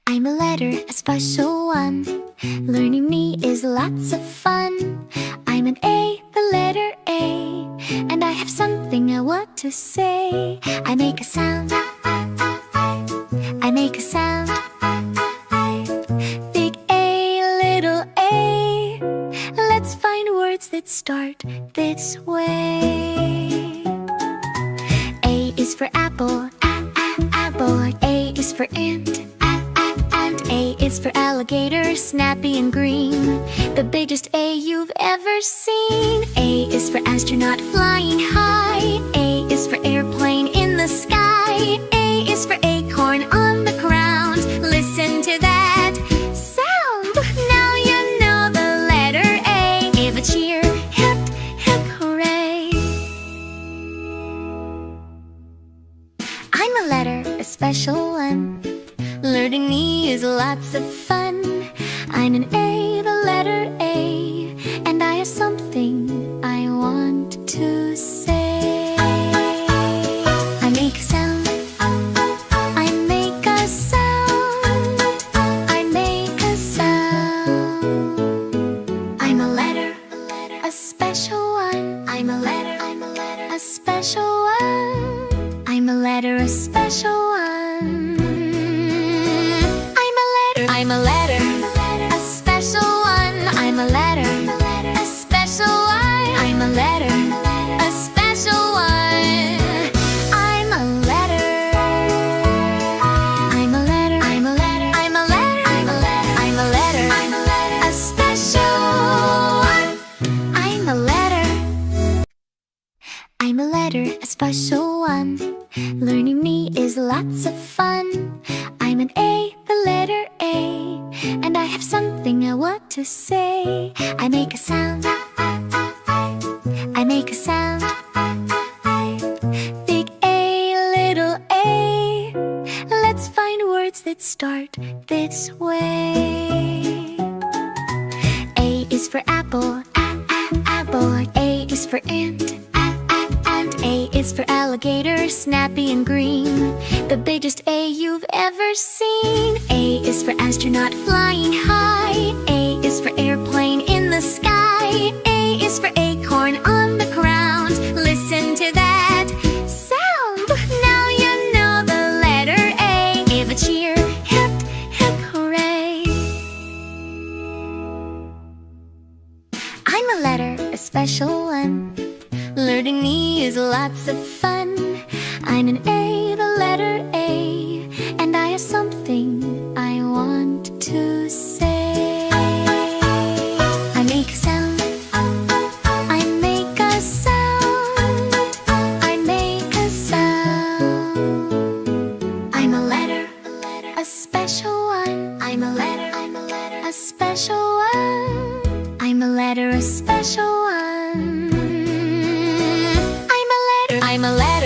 I'm a letter, a special one. Learning me is lots of fun. I'm an A, the letter A, and I have something I want to say. I make a sound. I make a sound. Big A, little a. Let's find words that start this way. A is for apple, apple. A is for ant, ant. A is for alligator, snappy and green. The biggest A you've ever seen. A is for astronaut, flying high. A is for airplane in the sky. A is for acorn on the ground. Listen to that sound. Now you know the letter A. Give a cheer, hip, hip, hooray. I'm a letter, a special one. Learning me is lots of fun. I'm an A, the letter A, and I have something I want to say. I make a sound. I make a sound. I make a sound. I'm a letter, a special one. I'm a letter, a special one. I'm a letter, a special one. I'm a letter, a special one. I'm a letter, a special one. I'm a letter, a special one. I'm a letter. I'm a letter. I'm a letter. I'm a letter. I'm a letter. I'm a letter. I'm a letter, a special one. I'm a letter. I'm a letter, a special one. Learning me is lots of fun. I'm an A, the letter A, and I have something I want to say. I make a sound. I make a sound. Big A, little a. Let's find words that start this way. A is for apple, apple. A is for ant, ant. A is for alligator, snappy and green. The biggest A you've ever seen. A is for astronaut, flying high. A is for airplane in the sky. A is for acorn on the ground. Listen to that sound. Now you know the letter A. Give a cheer, hip, hip, hooray. I'm a letter, a special one. Learning me is lots of fun. I'm an A, the letter A, and I have something I want to say. I make a sound. I make a sound. I make a sound. I'm a letter, a special one. I'm a letter, a special one. I'm a letter, a special one. I'm a letter.